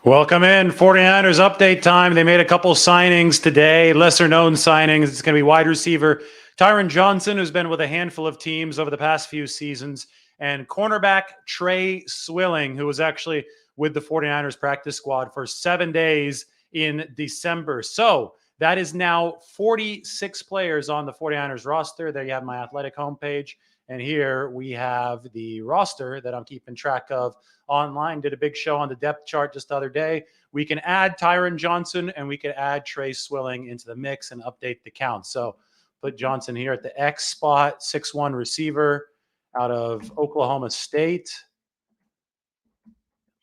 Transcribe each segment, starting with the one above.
Welcome in. 49ers update time. They made a couple signings today, lesser known signings. It's going to be wide receiver Tyron Johnson, who's been with a handful of teams over the past few seasons, and cornerback Trey Swilling, who was actually with the 49ers practice squad for 7 days in December. So that is now 46 players on the 49ers roster. There you have my athletic homepage. And here we have the roster that I'm keeping track of online. Did a big show on the depth chart just the other day. We can add Tyron Johnson and we can add Trey Swilling into the mix and update the count. So put Johnson here at the X spot, 6'1" receiver out of Oklahoma State.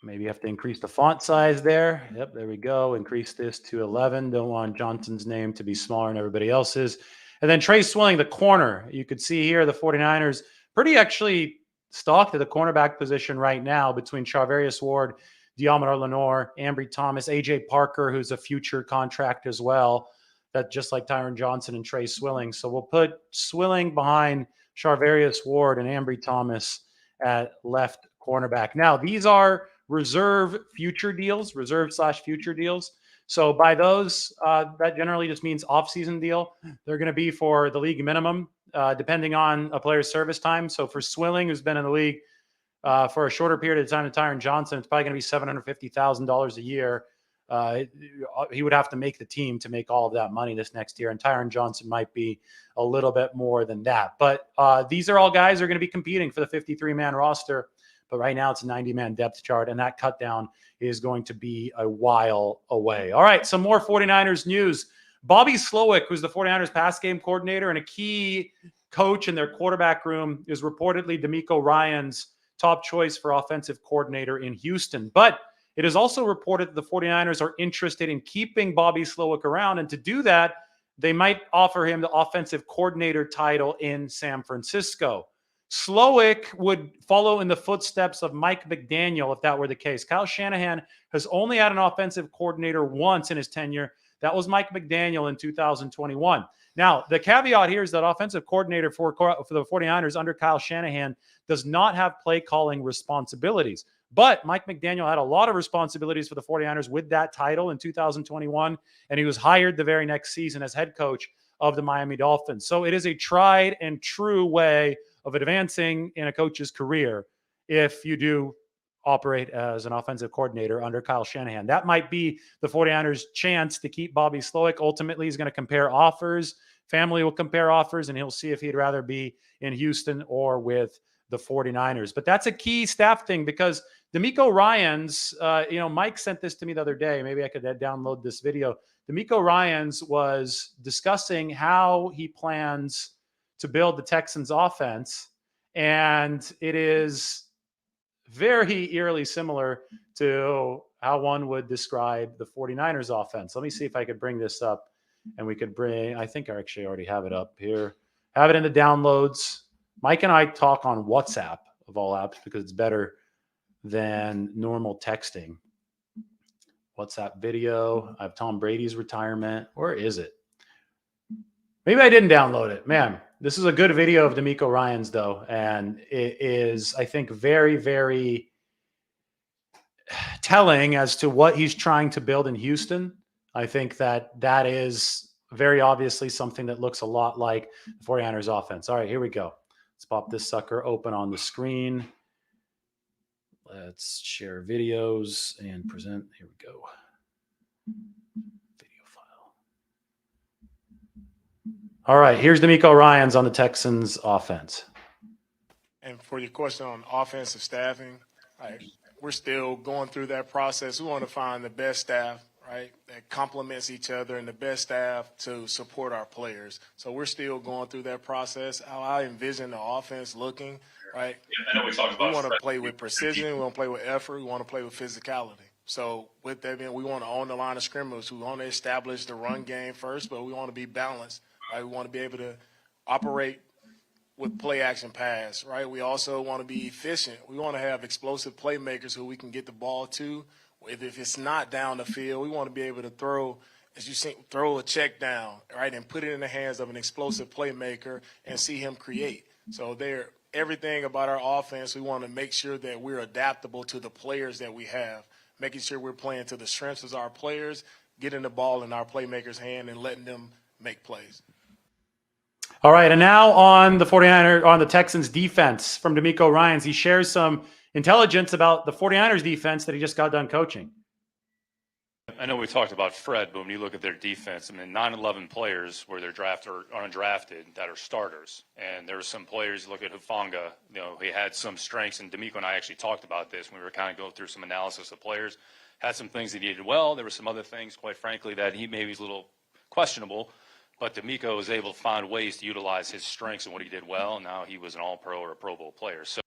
Maybe you have to increase the font size there. Yep, there we go. Increase this to 11. Don't want Johnson's name to be smaller than everybody else's. And then Trey Swilling, the corner. You could see here the 49ers pretty actually stocked at the cornerback position right now between Charvarius Ward, Diamador Lenore, Ambry Thomas, A.J. Parker, who's a future contract as well, that just like Tyron Johnson and Trey Swilling. So we'll put Swilling behind Charvarius Ward and Ambry Thomas at left cornerback. Now, these are reserve/future deals. So by those, that generally just means off-season deal. They're going to be for the league minimum, depending on a player's service time. So for Swilling, who's been in the league for a shorter period of time than Tyron Johnson, it's probably going to be $750,000 a year. He would have to make the team to make all of that money this next year. And Tyron Johnson might be a little bit more than that. But these are all guys who are going to be competing for the 53-man roster. But right now it's a 90-man depth chart, and that cut down is going to be a while away. All right, some more 49ers news. Bobby Slowik, who's the 49ers pass game coordinator and a key coach in their quarterback room, is reportedly D'Amico Ryan's top choice for offensive coordinator in Houston. But it is also reported that the 49ers are interested in keeping Bobby Slowik around, and to do that, they might offer him the offensive coordinator title in San Francisco. Slowik would follow in the footsteps of Mike McDaniel if that were the case. Kyle Shanahan has only had an offensive coordinator once in his tenure. That was Mike McDaniel in 2021. Now, the caveat here is that offensive coordinator for the 49ers under Kyle Shanahan does not have play calling responsibilities. But Mike McDaniel had a lot of responsibilities for the 49ers with that title in 2021, and he was hired the very next season as head coach of the Miami Dolphins. So it is a tried and true way of advancing in a coach's career if you do operate as an offensive coordinator under Kyle Shanahan. That might be the 49ers' chance to keep Bobby Slowik. Ultimately, he's going to compare offers. Family will compare offers, and he'll see if he'd rather be in Houston or with the 49ers. But that's a key staff thing because D'Amico Ryans, Mike sent this to me the other day. Maybe I could download this video. D'Amico Ryans was discussing how he plans to build the Texans offense. And it is very eerily similar to how one would describe the 49ers offense. Let me see if I could bring this up and we could I think I actually already have it up here. Have it in the downloads. Mike and I talk on WhatsApp of all apps because it's better than normal texting. WhatsApp video. I have Tom Brady's retirement. Where is it? Maybe I didn't download it. Man, this is a good video of D'Amico Ryans, though. And it is, I think, very, very telling as to what he's trying to build in Houston. I think that is very obviously something that looks a lot like the 49ers offense. All right, here we go. Let's pop this sucker open on the screen. Let's share videos and present. Here we go. Video file. All right, here's D'Amico Ryans on the Texans offense. And for your question on offensive staffing, we're still going through that process. We want to find the best staff, right, that complements each other and the best staff to support our players. So we're still going through that process. How I envision the offense looking, right? I know we talked about. We want to play with precision. We want to play with effort. We want to play with physicality. So with that being, we want to own the line of scrimmage. We want to establish the run game first, but we want to be balanced. Right? We want to be able to operate with play action pass, right? We also want to be efficient. We want to have explosive playmakers who we can get the ball to. If it's not down the field, we want to be able to throw, as you see, throw a check down, right, and put it in the hands of an explosive playmaker and see him create. So everything about our offense, we want to make sure that we're adaptable to the players that we have. making sure we're playing to the strengths of our players, getting the ball in our playmakers' hand and letting them make plays. All right, and now on the Texans defense from DeMeco Ryans, he shares some intelligence about the 49ers defense that he just got done coaching. I know we talked about Fred, but when you look at their defense, I mean, 9-11 players where they're drafted or undrafted that are starters. And there were some players, look at Hufanga, he had some strengths, and DeMeco and I actually talked about this when we were kind of going through some analysis of players. Had some things that he did well. There were some other things, quite frankly, that he maybe is a little questionable. But DeMeco was able to find ways to utilize his strengths and what he did well, and now he was an All-Pro or a Pro Bowl player. So,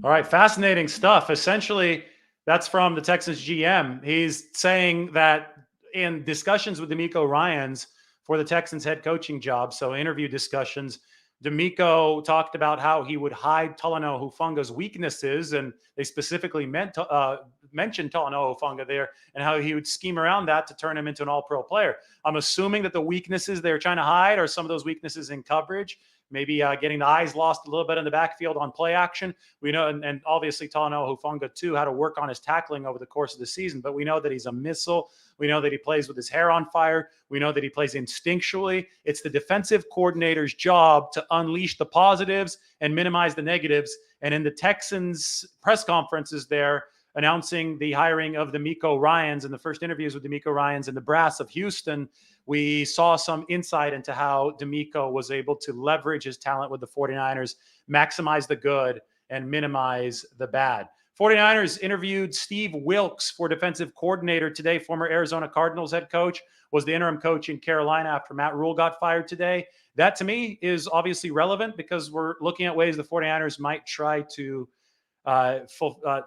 all right, fascinating stuff. Essentially, that's from the Texans GM. He's saying that in discussions with DeMeco Ryans for the Texans head coaching job, so interview discussions, DeMeco talked about how he would hide Talanoa Hufanga's weaknesses, and they specifically mentioned Talanoa Hufanga there, and how he would scheme around that to turn him into an all-pro player. I'm assuming that the weaknesses they're trying to hide are some of those weaknesses in coverage, maybe getting the eyes lost a little bit in the backfield on play action. We know, and obviously Talanoa Hufanga too, how to work on his tackling over the course of the season, but we know that he's a missile. We know that he plays with his hair on fire. We know that he plays instinctually. It's the defensive coordinator's job to unleash the positives and minimize the negatives. And in the Texans press conferences there, announcing the hiring of DeMeco Ryans and the first interviews with DeMeco Ryans and the brass of Houston, we saw some insight into how DeMeco was able to leverage his talent with the 49ers, maximize the good, and minimize the bad. 49ers interviewed Steve Wilkes for defensive coordinator today. Former Arizona Cardinals head coach, was the interim coach in Carolina after Matt Rule got fired today. That, to me, is obviously relevant because we're looking at ways the 49ers might try to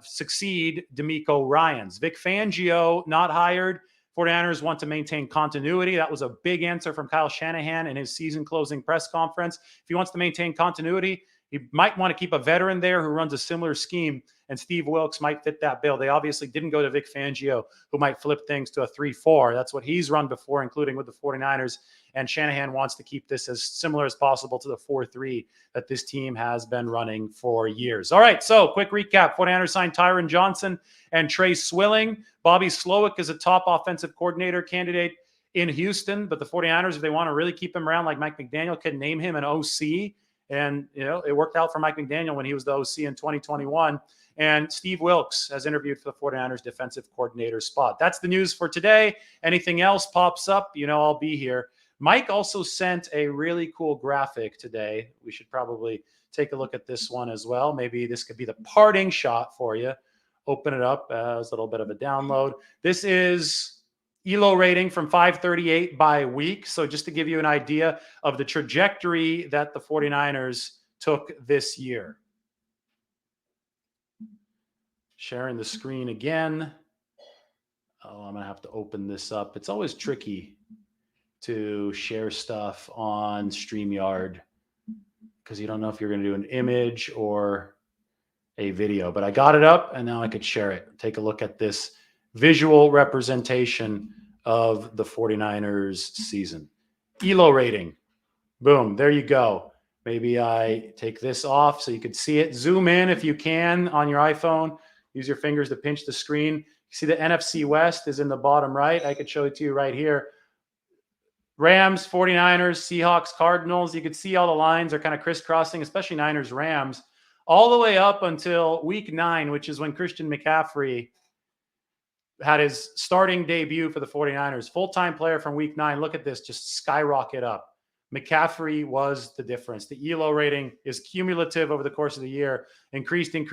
succeed DeMeco Ryans. Vic Fangio, not hired. 49ers want to maintain continuity. That was a big answer from Kyle Shanahan in his season closing press conference. If he wants to maintain continuity, he might want to keep a veteran there who runs a similar scheme, and Steve Wilkes might fit that bill. They obviously didn't go to Vic Fangio, who might flip things to a 3-4. That's what he's run before, including with the 49ers, and Shanahan wants to keep this as similar as possible to the 4-3 that this team has been running for years. All right, so quick recap. 49ers signed Tyron Johnson and Trey Swilling. Bobby Slowik is a top offensive coordinator candidate in Houston, but the 49ers, if they want to really keep him around, like Mike McDaniel, could name him an OC. And, it worked out for Mike McDaniel when he was the OC in 2021. And Steve Wilkes has interviewed for the 49ers defensive coordinator spot. That's the news for today. Anything else pops up, I'll be here. Mike also sent a really cool graphic today. We should probably take a look at this one as well. Maybe this could be the parting shot for you. Open it up as a little bit of a download. This is ELO rating from 538 by week. So just to give you an idea of the trajectory that the 49ers took this year. Sharing the screen again. Oh, I'm going to have to open this up. It's always tricky to share stuff on StreamYard because you don't know if you're going to do an image or a video. But I got it up, and now I could share it. Take a look at this visual representation of the 49ers season. ELO rating. Boom. There you go. Maybe I take this off so you could see it. Zoom in if you can on your iPhone. Use your fingers to pinch the screen. You see the NFC West is in the bottom right. I could show it to you right here. Rams, 49ers, Seahawks, Cardinals. You could see all the lines are kind of crisscrossing, especially Niners, Rams, all the way up until week 9, which is when Christian McCaffrey had his starting debut for the 49ers. Full-time player from week 9. Look at this, just skyrocket up. McCaffrey was the difference. The ELO rating is cumulative over the course of the year, increased to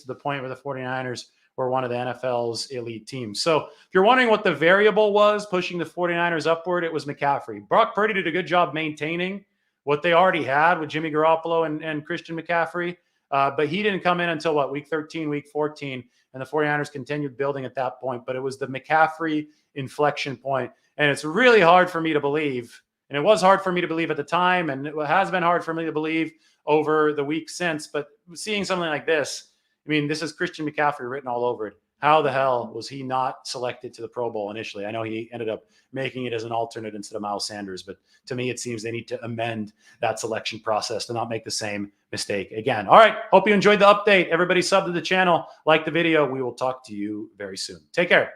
the point where the 49ers were one of the NFL's elite teams. So if you're wondering what the variable was pushing the 49ers upward, it was McCaffrey. Brock Purdy did a good job maintaining what they already had with Jimmy Garoppolo and Christian McCaffrey. But he didn't come in until week 13, week 14, and the 49ers continued building at that point. But it was the McCaffrey inflection point. And it's really hard for me to believe. And it was hard for me to believe at the time, and it has been hard for me to believe over the week since. But seeing something like this, I mean, this is Christian McCaffrey written all over it. How the hell was he not selected to the Pro Bowl initially? I know he ended up making it as an alternate instead of Miles Sanders, but to me, it seems they need to amend that selection process to not make the same mistake again. All right. Hope you enjoyed the update. Everybody sub to the channel, like the video. We will talk to you very soon. Take care.